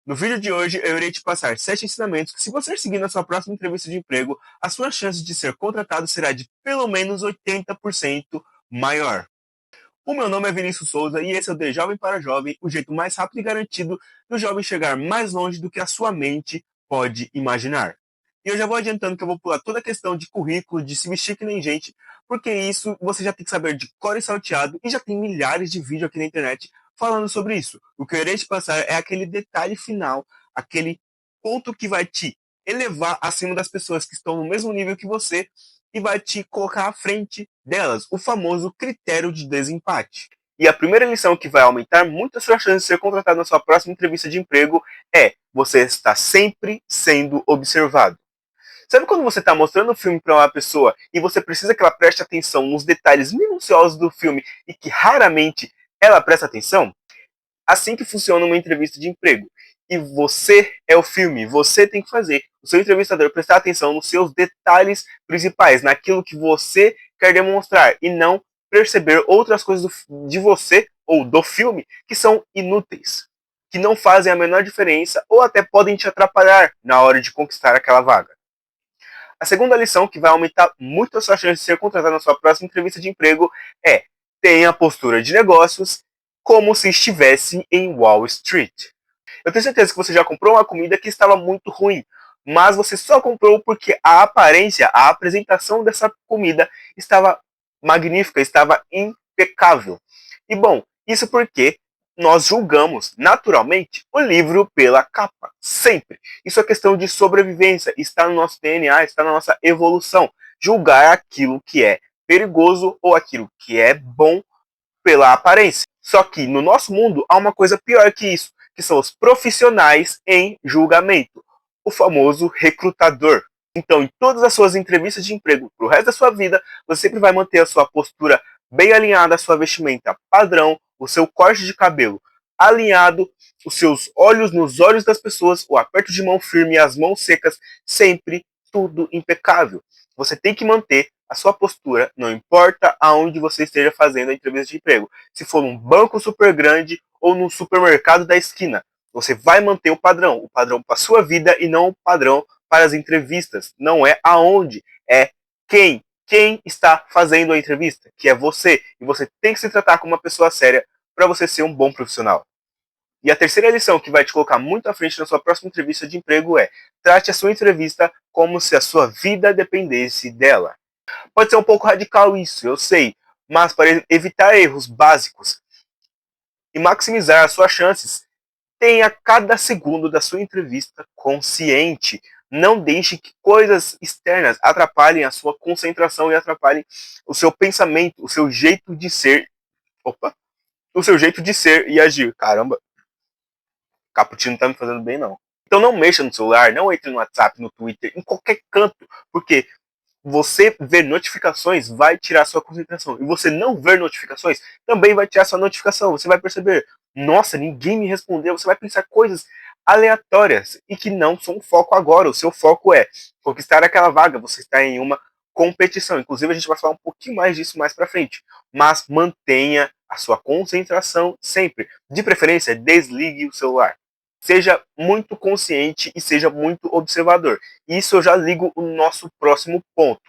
No vídeo de hoje, eu irei te passar 7 ensinamentos que, se você seguir na sua próxima entrevista de emprego, a sua chance de ser contratado será de pelo menos 80% maior. O meu nome é Vinícius Souza e esse é o De Jovem para Jovem, o jeito mais rápido e garantido do jovem chegar mais longe do que a sua mente pode imaginar. E eu já vou adiantando que eu vou pular toda a questão de currículo, de se vestir que nem gente, porque isso você já tem que saber de cor e salteado e já tem milhares de vídeos aqui na internet falando sobre isso. O que eu irei te passar é aquele detalhe final, aquele ponto que vai te elevar acima das pessoas que estão no mesmo nível que você e vai te colocar à frente delas, o famoso critério de desempate. E a primeira lição que vai aumentar muito a sua chance de ser contratado na sua próxima entrevista de emprego é: você está sempre sendo observado. Sabe quando você está mostrando o filme para uma pessoa e você precisa que ela preste atenção nos detalhes minuciosos do filme e que raramente ela presta atenção? Assim que funciona uma entrevista de emprego. E você é o filme, você tem que fazer o seu entrevistador prestar atenção nos seus detalhes principais, naquilo que você quer demonstrar, e não perceber outras coisas de você ou do filme que são inúteis, que não fazem a menor diferença ou até podem te atrapalhar na hora de conquistar aquela vaga. A segunda lição, que vai aumentar muito a sua chance de ser contratado na sua próxima entrevista de emprego, é: tenha a postura de negócios como se estivesse em Wall Street. Eu tenho certeza que você já comprou uma comida que estava muito ruim, mas você só comprou porque a aparência, a apresentação dessa comida estava magnífica, estava impecável. E bom, isso porque nós julgamos naturalmente o livro pela capa, sempre. Isso é questão de sobrevivência, está no nosso DNA, está na nossa evolução. Julgar aquilo que é perigoso ou aquilo que é bom pela aparência. Só que no nosso mundo há uma coisa pior que isso, que são os profissionais em julgamento, o famoso recrutador. Então, em todas as suas entrevistas de emprego para o resto da sua vida, você sempre vai manter a sua postura bem alinhada, a sua vestimenta padrão, o seu corte de cabelo alinhado, os seus olhos nos olhos das pessoas, o aperto de mão firme e as mãos secas, sempre tudo impecável. Você tem que manter a sua postura, não importa aonde você esteja fazendo a entrevista de emprego. Se for num banco super grande ou num supermercado da esquina, você vai manter o padrão para a sua vida e não o padrão para as entrevistas. Não é aonde, é quem. Quem está fazendo a entrevista, que é você. E você tem que se tratar como uma pessoa séria para você ser um bom profissional. E a terceira lição, que vai te colocar muito à frente na sua próxima entrevista de emprego, é: trate a sua entrevista como se a sua vida dependesse dela. Pode ser um pouco radical isso, eu sei, mas para evitar erros básicos e maximizar as suas chances, tenha cada segundo da sua entrevista consciente. Não deixe que coisas externas atrapalhem a sua concentração e atrapalhem o seu pensamento, o seu jeito de ser. Opa! O seu jeito de ser e agir. Caramba, cappuccino não tá me fazendo bem, não. Então não mexa no celular, não entre no WhatsApp, no Twitter, em qualquer canto, porque você ver notificações vai tirar sua concentração. E você não ver notificações também vai tirar sua notificação. Você vai perceber: nossa, ninguém me respondeu. Você vai pensar coisas aleatórias e que não são foco agora. O seu foco é conquistar aquela vaga. Você está em uma competição. Inclusive, a gente vai falar um pouquinho mais disso mais para frente. Mas mantenha a sua concentração sempre. De preferência, desligue o celular. Seja muito consciente e seja muito observador. Isso eu já ligo o nosso próximo ponto,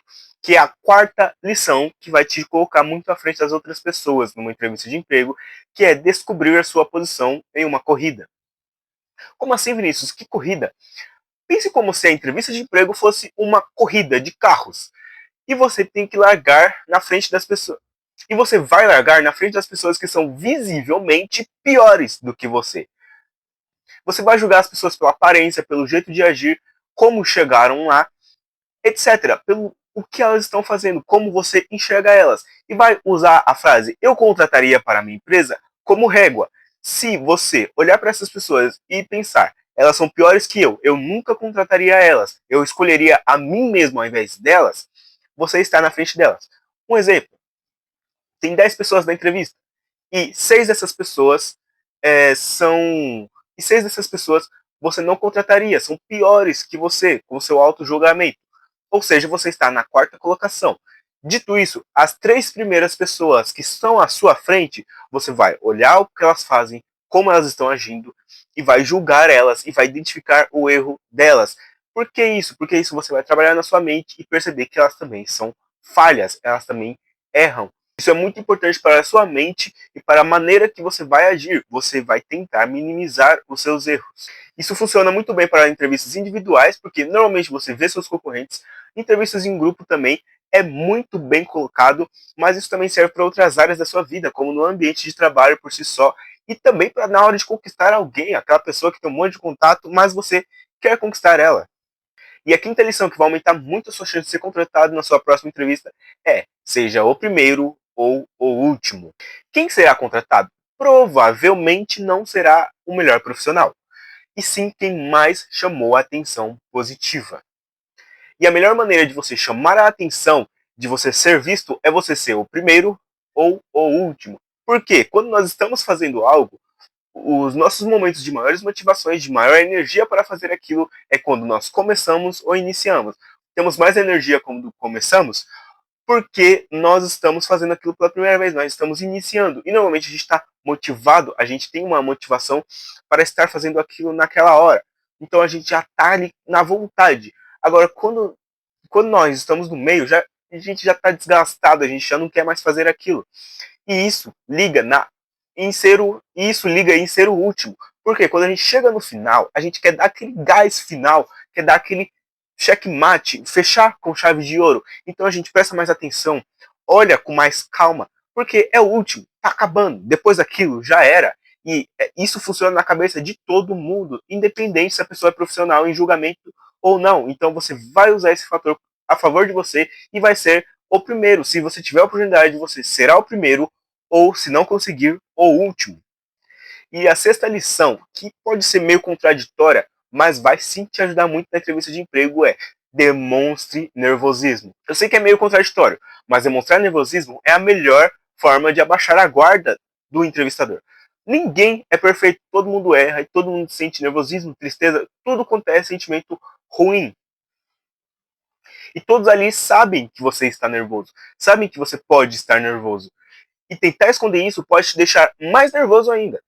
que é a quarta lição, que vai te colocar muito à frente das outras pessoas numa entrevista de emprego, que é descobrir a sua posição em uma corrida. Como assim, Vinícius? Que corrida? Pense como se a entrevista de emprego fosse uma corrida de carros. E você tem que largar na frente das pessoas. E você vai largar na frente das pessoas que são visivelmente piores do que você. Você vai julgar as pessoas pela aparência, pelo jeito de agir, como chegaram lá, etc. Pelo o que elas estão fazendo, como você enxerga elas. E vai usar a frase "eu contrataria para a minha empresa" como régua. Se você olhar para essas pessoas e pensar: elas são piores que eu nunca contrataria elas, eu escolheria a mim mesmo ao invés delas, você está na frente delas. Um exemplo: tem 10 pessoas na entrevista e 6 dessas pessoas são. E 6 dessas pessoas você não contrataria, são piores que você, com o seu auto-julgamento. Ou seja, você está na quarta colocação. Dito isso, as 3 primeiras pessoas que estão à sua frente, você vai olhar o que elas fazem, como elas estão agindo, e vai julgar elas e vai identificar o erro delas. Por que isso? Porque isso você vai trabalhar na sua mente e perceber que elas também são falhas, elas também erram. Isso é muito importante para a sua mente e para a maneira que você vai agir. Você vai tentar minimizar os seus erros. Isso funciona muito bem para entrevistas individuais, porque normalmente você vê seus concorrentes. Entrevistas em grupo também é muito bem colocado, mas isso também serve para outras áreas da sua vida, como no ambiente de trabalho por si só, e também para na hora de conquistar alguém, aquela pessoa que tem um monte de contato, mas você quer conquistar ela. E a quinta lição que vai aumentar muito a sua chance de ser contratado na sua próxima entrevista é: seja o primeiro ou o último. Quem será contratado provavelmente não será o melhor profissional, e sim quem mais chamou a atenção positiva. E a melhor maneira de você chamar a atenção, de você ser visto, é você ser o primeiro ou o último. Porque quando nós estamos fazendo algo, os nossos momentos de maiores motivações, de maior energia para fazer aquilo, é quando nós começamos ou iniciamos. Temos mais energia quando começamos, porque nós estamos fazendo aquilo pela primeira vez, nós estamos iniciando. E normalmente a gente está motivado, a gente tem uma motivação para estar fazendo aquilo naquela hora. Então a gente já está ali na vontade. Agora, quando nós estamos no meio, a gente já está desgastado, a gente já não quer mais fazer aquilo. E isso liga em ser o último. Porque quando a gente chega no final, a gente quer dar aquele gás final, quer dar aquele checkmate, fechar com chave de ouro. Então a gente presta mais atenção, olha com mais calma, porque é o último, tá acabando. Depois daquilo já era. E isso funciona na cabeça de todo mundo, independente se a pessoa é profissional em julgamento ou não. Então você vai usar esse fator a favor de você e vai ser o primeiro. Se você tiver a oportunidade, você será o primeiro, ou, se não conseguir, o último. E a sexta lição, que pode ser meio contraditória, mas vai sim te ajudar muito na entrevista de emprego, é: demonstre nervosismo. Eu sei que é meio contraditório, mas demonstrar nervosismo é a melhor forma de abaixar a guarda do entrevistador. Ninguém é perfeito, todo mundo erra e todo mundo sente nervosismo, tristeza, tudo quanto é sentimento ruim. E todos ali sabem que você está nervoso, sabem que você pode estar nervoso. E tentar esconder isso pode te deixar mais nervoso ainda.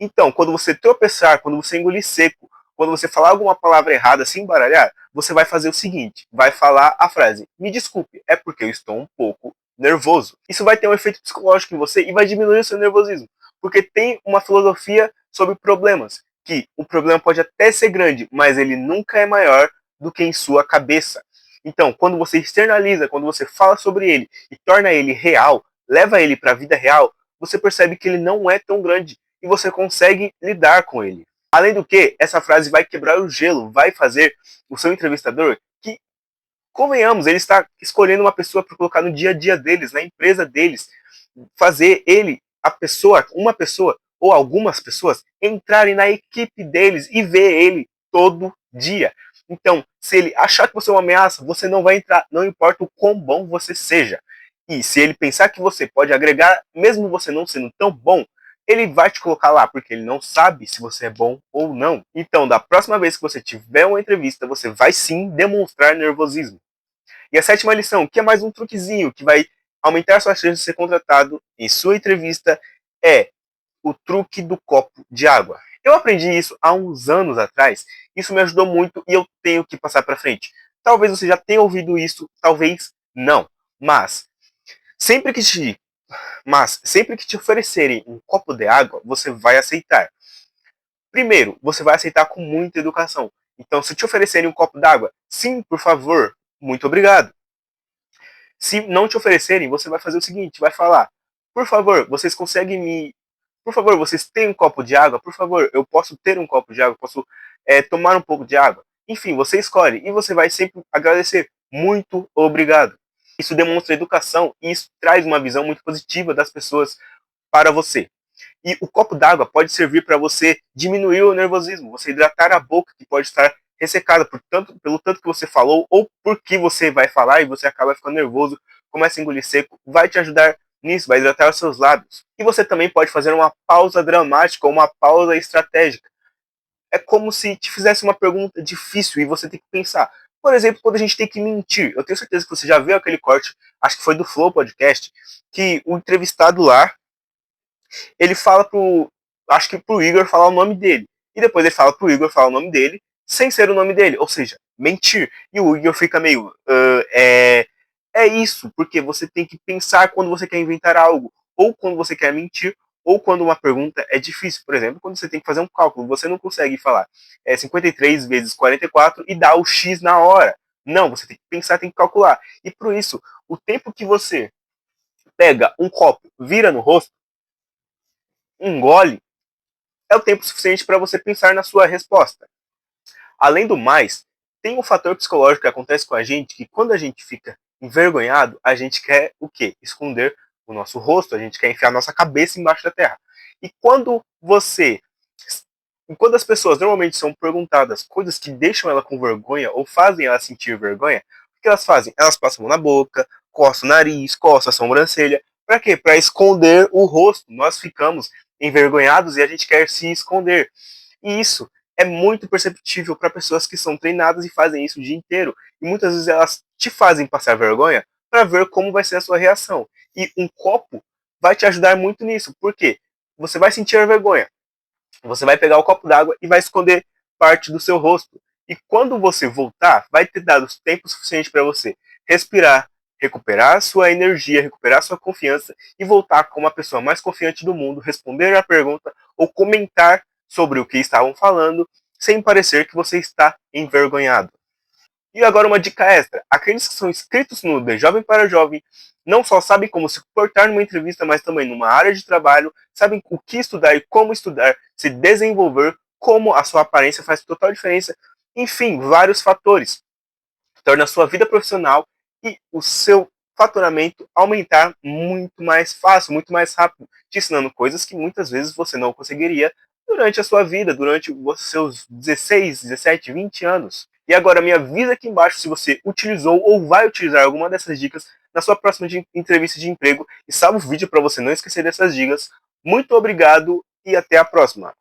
Então, quando você tropeçar, quando você engolir seco, quando você falar alguma palavra errada, se embaralhar, você vai fazer o seguinte: vai falar a frase: me desculpe, é porque eu estou um pouco nervoso. Isso vai ter um efeito psicológico em você e vai diminuir o seu nervosismo. Porque tem uma filosofia sobre problemas, que o problema pode até ser grande, mas ele nunca é maior do que em sua cabeça. Então, quando você externaliza, quando você fala sobre ele e torna ele real, leva ele para a vida real, você percebe que ele não é tão grande e você consegue lidar com ele. Além do que, essa frase vai quebrar o gelo, vai fazer o seu entrevistador, que, convenhamos, ele está escolhendo uma pessoa para colocar no dia a dia deles, na empresa deles, fazer ele, uma pessoa ou algumas pessoas entrarem na equipe deles e ver ele todo dia. Então, se ele achar que você é uma ameaça, você não vai entrar, não importa o quão bom você seja. E se ele pensar que você pode agregar, mesmo você não sendo tão bom, ele vai te colocar lá, porque ele não sabe se você é bom ou não. Então, da próxima vez que você tiver uma entrevista, você vai sim demonstrar nervosismo. E a sétima lição, que é mais um truquezinho que vai aumentar a sua chance de ser contratado em sua entrevista, é o truque do copo de água. Eu aprendi isso há uns anos atrás, isso me ajudou muito e eu tenho que passar para frente. Talvez você já tenha ouvido isso, talvez não. Mas sempre que te, sempre que te oferecerem um copo de água, você vai aceitar. Primeiro, você vai aceitar com muita educação. Então, se te oferecerem um copo d'água, sim, por favor, muito obrigado. Se não te oferecerem, você vai fazer o seguinte, vai falar: por favor, vocês conseguem me... Por favor, vocês têm um copo de água? Por favor, eu posso ter um copo de água? Posso tomar um pouco de água? Enfim, você escolhe e você vai sempre agradecer. Muito obrigado. Isso demonstra educação e isso traz uma visão muito positiva das pessoas para você. E o copo d'água pode servir para você diminuir o nervosismo, você hidratar a boca, que pode estar ressecada pelo tanto que você falou, ou porque você vai falar e você acaba ficando nervoso, começa a engolir seco, vai te ajudar nisso, vai hidratar os seus lábios. E você também pode fazer uma pausa dramática ou uma pausa estratégica. É como se te fizesse uma pergunta difícil e você tem que pensar. Por exemplo, quando a gente tem que mentir. Eu tenho certeza que você já viu aquele corte, acho que foi do Flow Podcast, que o entrevistado lá, ele fala acho que pro Igor falar o nome dele. E depois ele fala pro Igor falar o nome dele, sem ser o nome dele. Ou seja, mentir. E o Igor fica meio. É isso, porque você tem que pensar quando você quer inventar algo, ou quando você quer mentir, ou quando uma pergunta é difícil. Por exemplo, quando você tem que fazer um cálculo, você não consegue falar 53 vezes 44 e dar o X na hora. Não, você tem que pensar, tem que calcular. E por isso, o tempo que você pega um copo, vira no rosto, engole, é o tempo suficiente para você pensar na sua resposta. Além do mais, tem um fator psicológico que acontece com a gente que quando a gente fica envergonhado, a gente quer o quê? Esconder o nosso rosto, a gente quer enfiar a nossa cabeça embaixo da terra. E quando as pessoas normalmente são perguntadas coisas que deixam ela com vergonha ou fazem ela sentir vergonha, o que elas fazem? Elas passam a mão na boca, coçam o nariz, coçam a sobrancelha. Para quê? Para esconder o rosto. Nós ficamos envergonhados e a gente quer se esconder. E isso é muito perceptível para pessoas que são treinadas e fazem isso o dia inteiro. E muitas vezes elas te fazem passar vergonha para ver como vai ser a sua reação. E um copo vai te ajudar muito nisso. Por quê? Você vai sentir a vergonha. Você vai pegar o copo d'água e vai esconder parte do seu rosto. E quando você voltar, vai ter dado tempo suficiente para você respirar, recuperar sua energia, recuperar sua confiança e voltar como a pessoa mais confiante do mundo, responder a pergunta ou comentar sobre o que estavam falando, sem parecer que você está envergonhado. E agora uma dica extra. Aqueles que são inscritos no The Jovem para Jovem não só sabem como se comportar numa entrevista, mas também numa área de trabalho, sabem o que estudar e como estudar, se desenvolver, como a sua aparência faz total diferença. Enfim, vários fatores. Torna a sua vida profissional e o seu faturamento aumentar muito mais fácil, muito mais rápido, te ensinando coisas que muitas vezes você não conseguiria durante a sua vida, durante os seus 16, 17, 20 anos. E agora me avisa aqui embaixo se você utilizou ou vai utilizar alguma dessas dicas na sua próxima entrevista de emprego e salva o vídeo para você não esquecer dessas dicas. Muito obrigado e até a próxima.